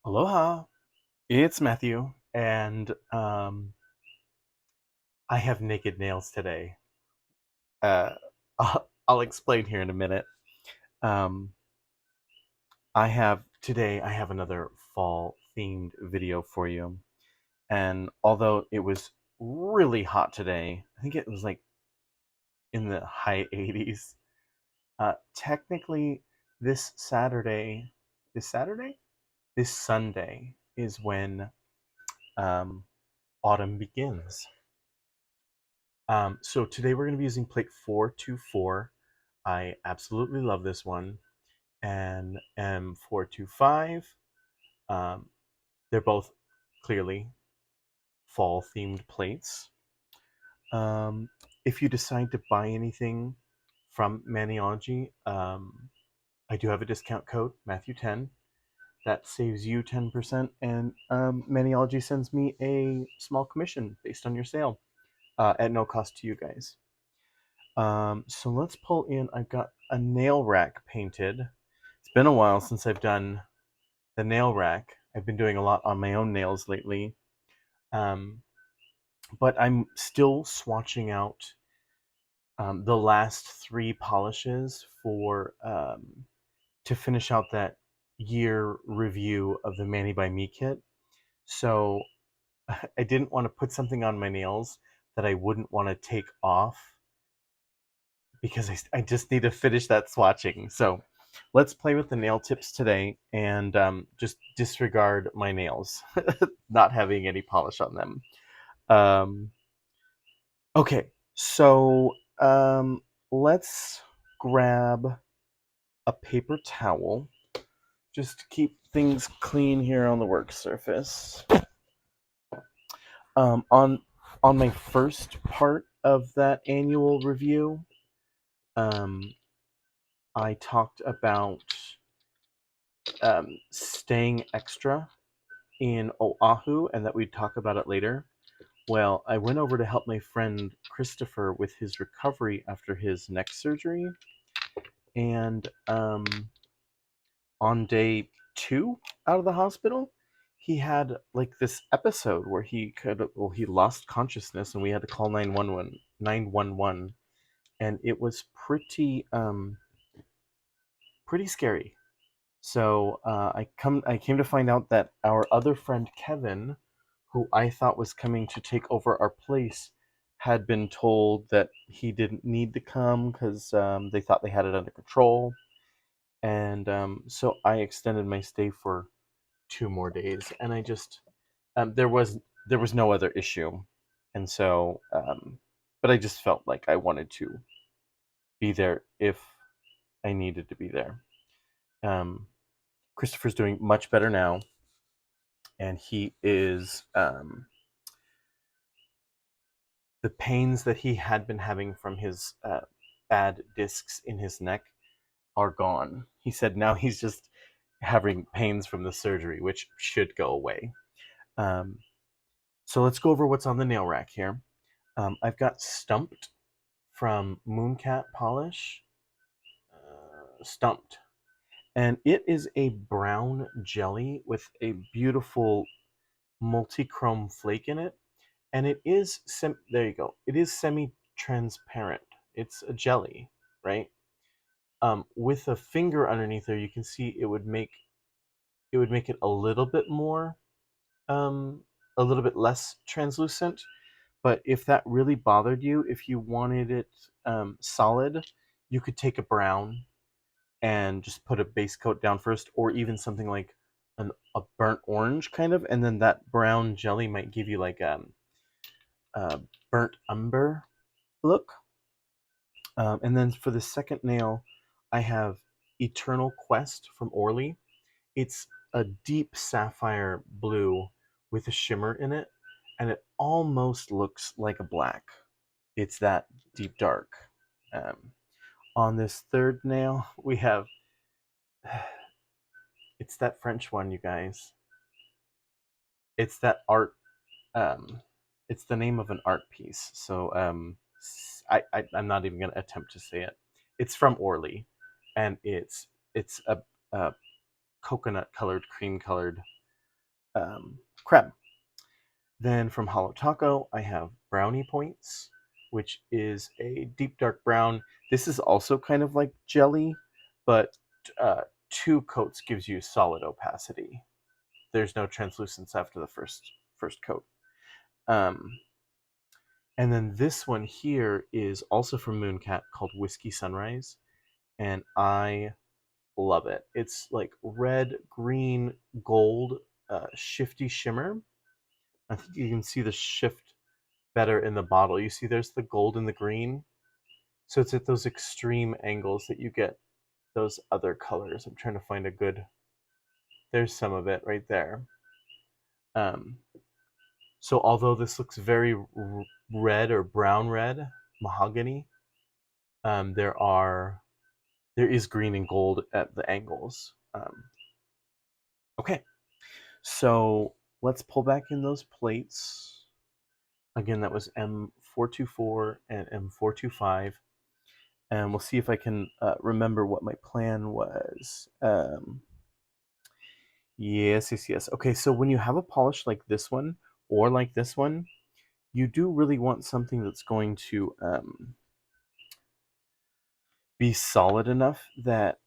Aloha, it's Matthew, and I have naked nails today. Uh, I'll explain here in a minute. Um, I have another fall themed video for you, and although it was really hot today, I think it was like in the high 80s. Technically, this Saturday, this Saturday, this Sunday is when um, autumn begins. So today we're going to be using plate 424. I absolutely love this one. And M425. Um, they're both clearly fall themed plates. Um, if you decide to buy anything from Maniology, I do have a discount code, Matthew10. That saves you 10%, and Maniology sends me a small commission based on your sale at no cost to you guys. So let's pull in. I've got a nail rack painted. It's been a while since I've done the nail rack. I've been doing a lot on my own nails lately. Um, but I'm still swatching out the last three polishes for to finish out that year review of the Manny by Me kit. So I didn't want to put something on my nails that I wouldn't want to take off because I just need to finish that swatching. So let's play with the nail tips today and just disregard my nails, not having any polish on them. Um, okay, so let's grab a paper towel just to keep things clean here on the work surface. Um, on on my first part of that annual review, um, I talked about staying extra in Oahu and that we'd talk about it later. Well, I went over to help my friend Christopher with his recovery after his neck surgery, and on day 2 out of the hospital, he had like this episode where he lost consciousness, and we had to call 911, and it was pretty scary. So I came to find out that our other friend Kevin, who I thought was coming to take over our place, had been told that he didn't need to come because they thought they had it under control, and so I extended my stay for 2 more days, and I just there was no other issue, and so but I just felt like I wanted to be there if I needed to be there. Um, Christopher's doing much better now, and he is the pains that he had been having from his bad discs in his neck are gone. He said now he's just having pains from the surgery, which should go away. Um, so let's go over what's on the nail rack here. I've got Stumped from Mooncat Polish. Stumped. And it is a brown jelly with a beautiful multi-chrome flake in it, and it is there you go. It is semi-transparent. It's a jelly, right? With a finger underneath there, you can see it would make it um, a little bit less translucent. But if that really bothered you, if you wanted it solid, you could take a brown and just put a base coat down first, or even something like a burnt orange kind of, and then that brown jelly might give you like a burnt umber look. And then for the second nail, I have Eternal Quest from ORLY. It's a deep sapphire blue with a shimmer in it, and it almost looks like a black. It's that deep dark. Um, on this third nail, we have it's that French one, you guys. It's that art. Um, it's the name of an art piece. So I'm not even going to attempt to say it. It's from Orly, and it's a coconut colored, cream colored. creme. Then from Hollow Taco, I have Brownie Points, which is a deep dark brown. This is also kind of like jelly, but uh, 2 coats gives you solid opacity. There's no translucence after the first coat. And then this one here is also from Mooncat called Whiskey Sunrise, and I love it. It's like red, green, gold, shifty shimmer. I think you can see the shift better in the bottle. You see there's the gold and the green. So it's at those extreme angles that you get those other colors. I'm trying to find a good. There's some of it right there. Um, so although this looks very red or brown red, mahogany, there is green and gold at the angles. Okay, so let's pull back in those plates. Again, that was M424 and M425. And we'll see if I can remember what my plan was. Yes. Okay, so when you have a polish like this one or like this one, you do really want something that's going to be solid enough that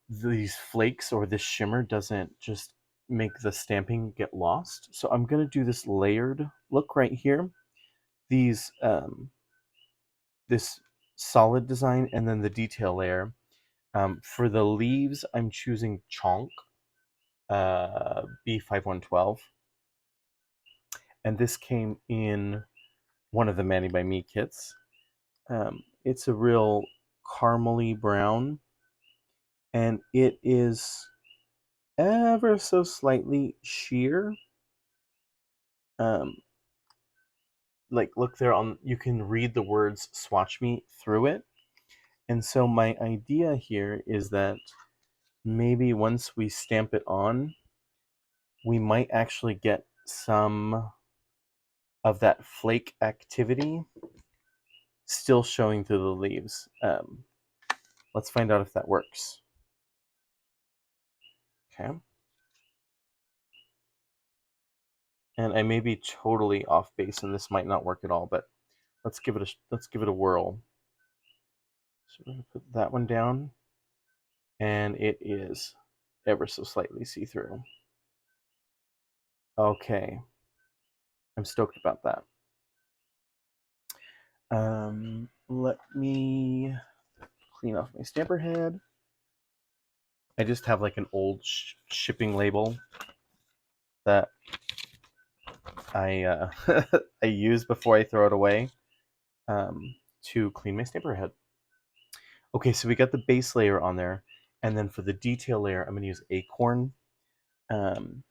these flakes or this shimmer doesn't just make the stamping get lost. So I'm going to do this layered look right here. These this solid design and then the detail layer. For the leaves, I'm choosing Chonk B5112, and this came in one of the Manny by Me kits. It's a real caramely brown, and it is ever so slightly sheer. Like look there on, you can read the words "swatch me" through it, and so my idea here is that maybe once we stamp it on, we might actually get some of that flake activity still showing through the leaves. Let's find out if that works. Okay. And I may be totally off base, and this might not work at all, but let's give it a whirl. So we're gonna put that one down, and it is ever so slightly see-through. Okay, I'm stoked about that. Let me clean off my stamper head. I just have like an old shipping label that I I use before I throw it away to clean my stamper head. Okay, so we got the base layer on there, and then for the detail layer, I'm going to use Acorn. Um,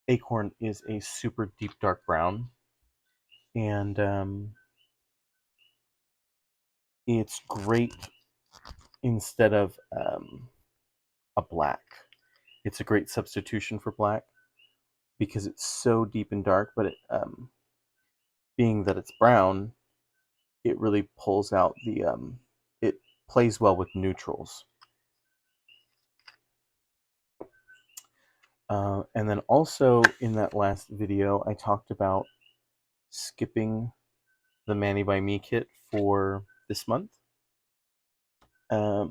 Acorn is a super deep dark brown, and it's great instead of a black. It's a great substitution for black because it's so deep and dark, but it, being that it's brown, it really pulls out the, it plays well with neutrals. And then also in that last video, I talked about skipping the Manny by Me kit for this month. I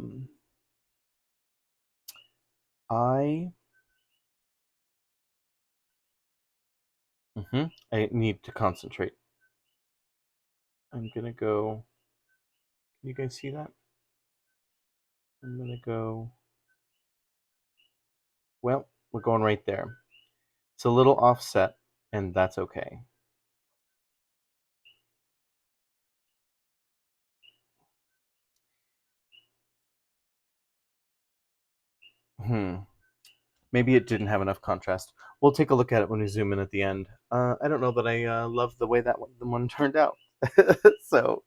need to concentrate. I'm gonna go. Can you guys see that? I'm gonna go. Well, we're going right there. It's a little offset, and that's okay. Maybe it didn't have enough contrast. We'll take a look at it when we zoom in at the end. I don't know that I love the way that one turned out. So,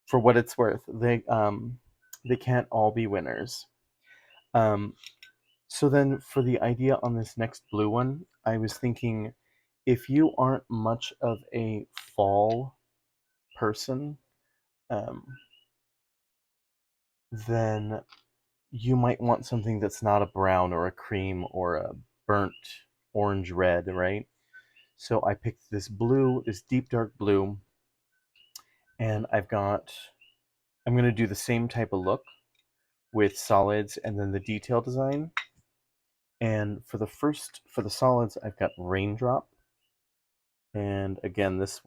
for what it's worth, they can't all be winners. So then for the idea on this next blue one, I was thinking if you aren't much of a fall person, then you might want something that's not a brown or a cream or a burnt orange red, right? So I picked this blue, this deep dark blue, and I'm going to do the same type of look with solids and then the detail design. And for the solids, I've got Raindrop. And again, this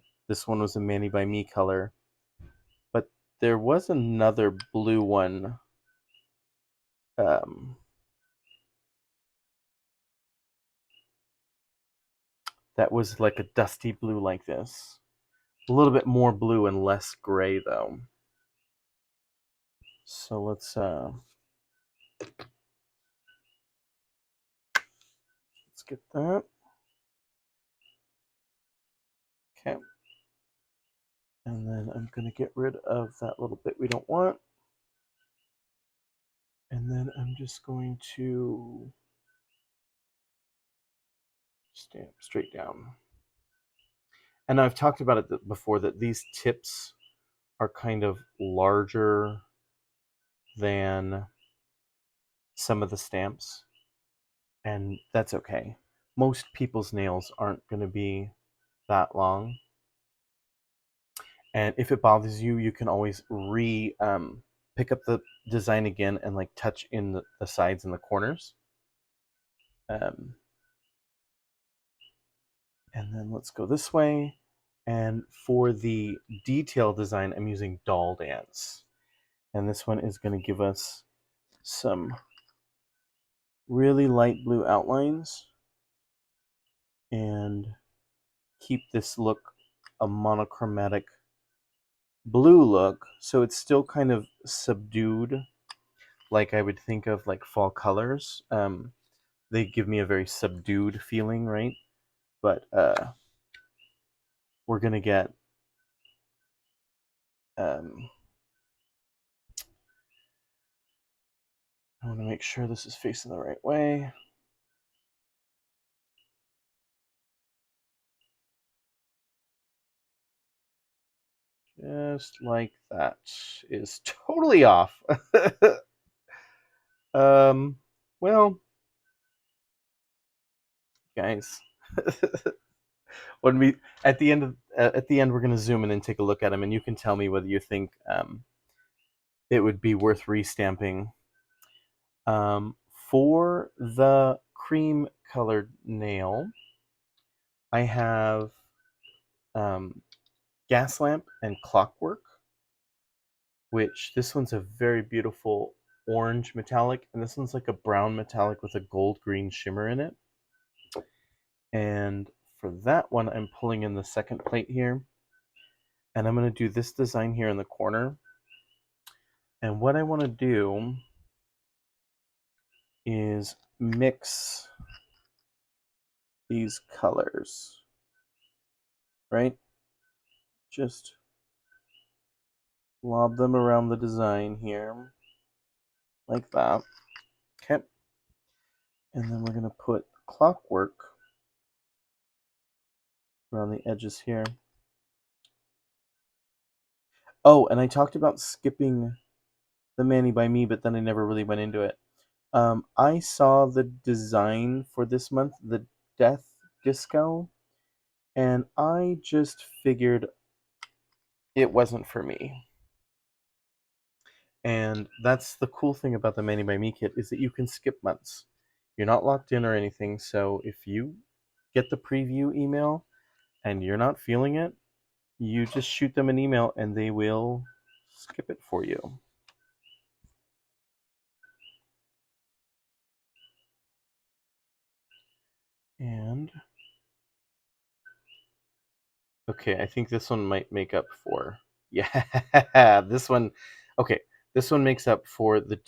one was a Manny by Me color, but there was another blue one. Um, that was like a dusty blue like this. A little bit more blue and less gray though. So let's get that. Okay. And then I'm going to get rid of that little bit we don't want. And then I'm just going to stamp straight down. And I've talked about it before that these tips are kind of larger than some of the stamps, and that's okay. Most people's nails aren't going to be that long, and if it bothers you, you can always pick up the design again and like touch in the sides and the corners. And then let's go this way. And for the detail design, I'm using Doll Dance. And this one is going to give us some really light blue outlines and keep this look a monochromatic blue look. So it's still kind of subdued, like I would think of like fall colors. They give me a very subdued feeling, right? But we're going to get I want to make sure this is facing the right way. Just like that is totally off. Well, guys, when we at the end we're gonna zoom in and take a look at them, and you can tell me whether you think it would be worth restamping. For the cream colored nail, I have Gaslamp and Clockwork, which this one's a very beautiful orange metallic, and this one's like a brown metallic with a gold green shimmer in it. And for that one, I'm pulling in the second plate here, and I'm going to do this design here in the corner. And what I want to do is mix these colors, right? Just lob them around the design here, like that. Okay. And then we're going to put Clockwork around the edges here. Oh, and I talked about skipping the Manny by Me, but then I never really went into it. I saw the design for this month, the Death Disco, and I just figured it wasn't for me. And that's the cool thing about the Manny by Me kit, is that you can skip months. You're not locked in or anything, so if you get the preview email and you're not feeling it, you just shoot them an email and they will skip it for you. And okay, I think this one might make up for. Yeah, this one. Okay, this one makes up for the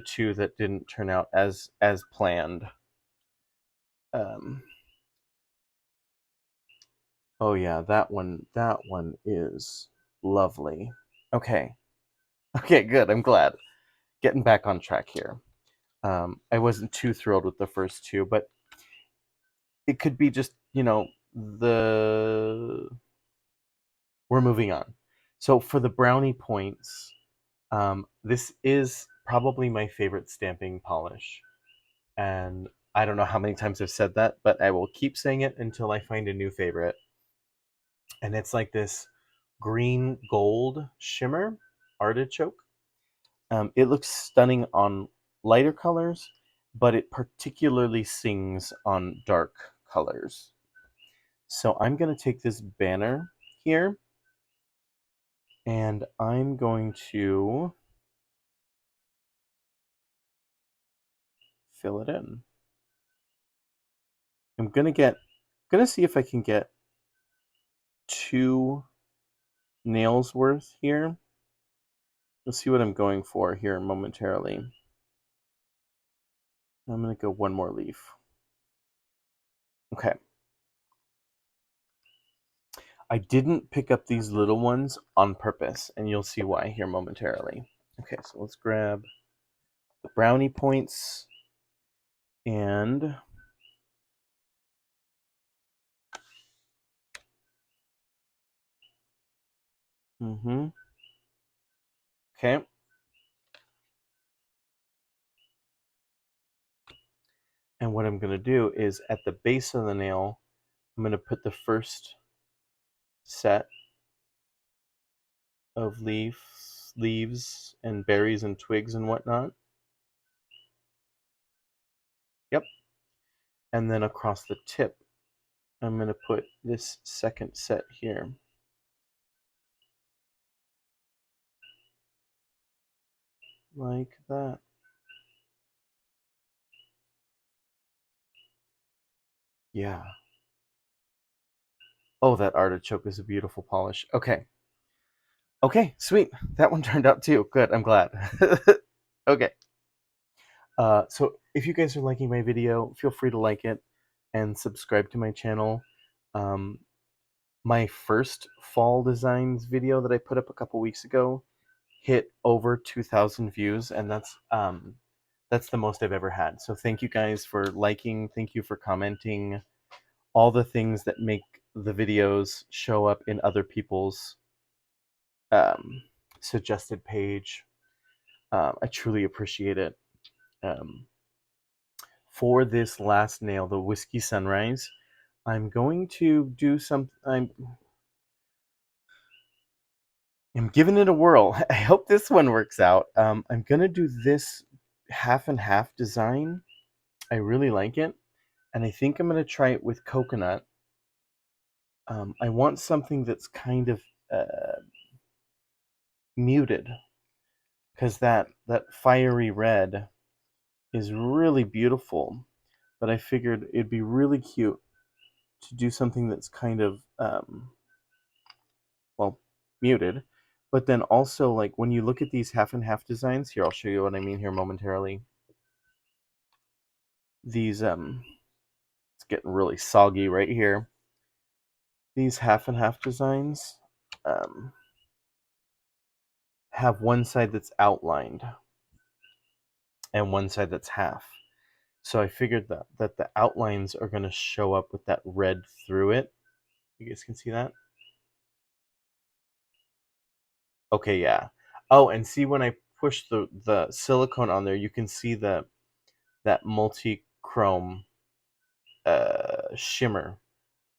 two that didn't turn out as planned. Oh yeah, that one is lovely. Okay, okay, good. I'm glad. Getting back on track here. I wasn't too thrilled with the first two, but it could be just we're moving on. So for the brownie points, this is probably my favorite stamping polish. And I don't know how many times I've said that, but I will keep saying it until I find a new favorite. And it's like this green gold shimmer artichoke. It looks stunning on lighter colors, but it particularly sings on dark colors. So I'm going to take this banner here and I'm going to fill it in. I'm going to see if I can get 2 nails worth here. Let's see what I'm going for here momentarily. I'm going to go 1 more leaf. Okay. I didn't pick up these little ones on purpose, and you'll see why here momentarily. Okay, so let's grab the Brownie Points and okay. And what I'm going to do is at the base of the nail, I'm going to put the first set of leaves and berries and twigs and whatnot. Yep. And then across the tip, I'm going to put this second set here. Like that. Yeah. Oh, that artichoke is a beautiful polish. Okay. Okay, sweet. That one turned out too. Good, I'm glad. Okay. So if you guys are liking my video, feel free to like it and subscribe to my channel. Um, my first fall designs video that I put up a couple weeks ago hit over 2,000 views, and that's the most I've ever had. So thank you guys for liking. Thank you for commenting. All the things that make the videos show up in other people's suggested page. I truly appreciate it. For this last nail, the Whiskey Sunrise, I'm going to do some. I'm giving it a whirl. I hope this one works out. I'm gonna do this half and half design. I really like it, and I think I'm gonna try it with coconut. I want something that's kind of muted, because that fiery red is really beautiful, but I figured it'd be really cute to do something that's kind of well, muted, but then also like when you look at these half and half designs here, I'll show you what I mean here momentarily. These it's getting really soggy right here. These half and half designs have one side that's outlined and one side that's half. So I figured that the outlines are going to show up with that red through it. You guys can see that? Okay, yeah. Oh, and see when I push the silicone on there, you can see that multi-chrome shimmer.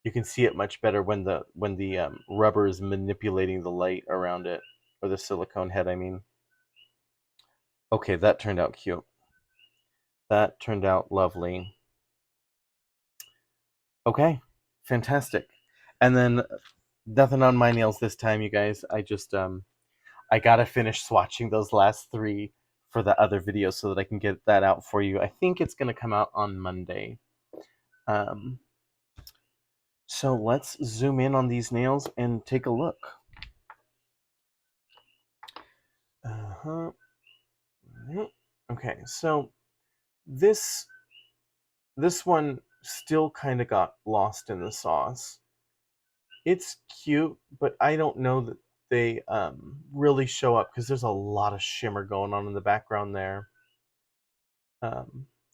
You can see it much better when the rubber is manipulating the light around it, or the silicone head, I mean. Okay, that turned out cute. That turned out lovely. Okay, fantastic. And then nothing on my nails this time, you guys. I just I gotta finish swatching those last 3 for the other video so that I can get that out for you. I think it's gonna come out on Monday. So let's zoom in on these nails and take a look. Uh-huh. Okay, so this one still kind of got lost in the sauce. It's cute, but I don't know that they really show up because there's a lot of shimmer going on in the background there.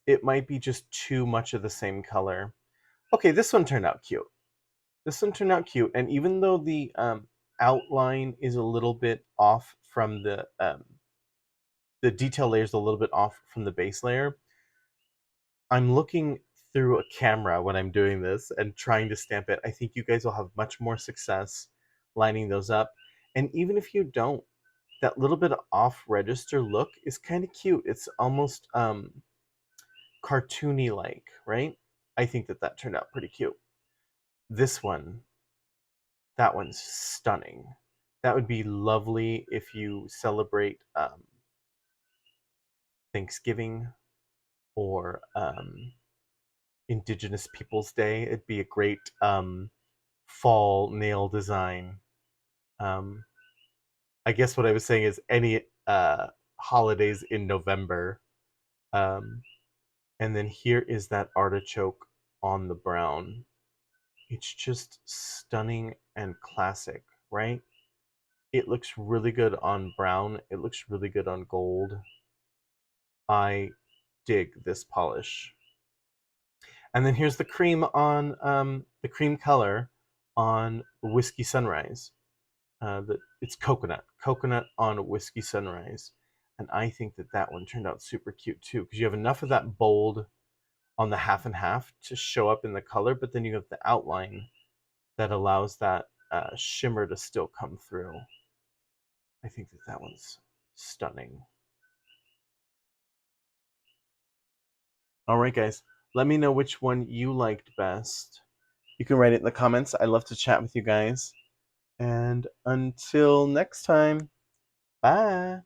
It might be just too much of the same color. Okay, this one turned out cute. This one turned out cute, and even though the outline is a little bit off from the the detail layer is a little bit off from the base layer. I'm looking through a camera when I'm doing this and trying to stamp it. I think you guys will have much more success lining those up. And even if you don't, that little bit of off register look is kind of cute. It's almost cartoony like, right? I think that turned out pretty cute. This one, that one's stunning. That would be lovely if you celebrate Thanksgiving or Indigenous Peoples Day. It'd be a great fall nail design. Um, I guess what I was saying is any holidays in November. Um, and then here is that artichoke on the brown. It's just stunning and classic, right? It looks really good on brown. It looks really good on gold. I dig this polish. And then here's the cream on the cream color on Whiskey Sunrise. It's coconut on Whiskey Sunrise, and I think that one turned out super cute too because you have enough of that bold on the half and half to show up in the color, but then you have the outline that allows that shimmer to still come through. I think that one's stunning. All right, guys, let me know which one you liked best. You can write it in the comments. I love to chat with you guys. And until next time, bye.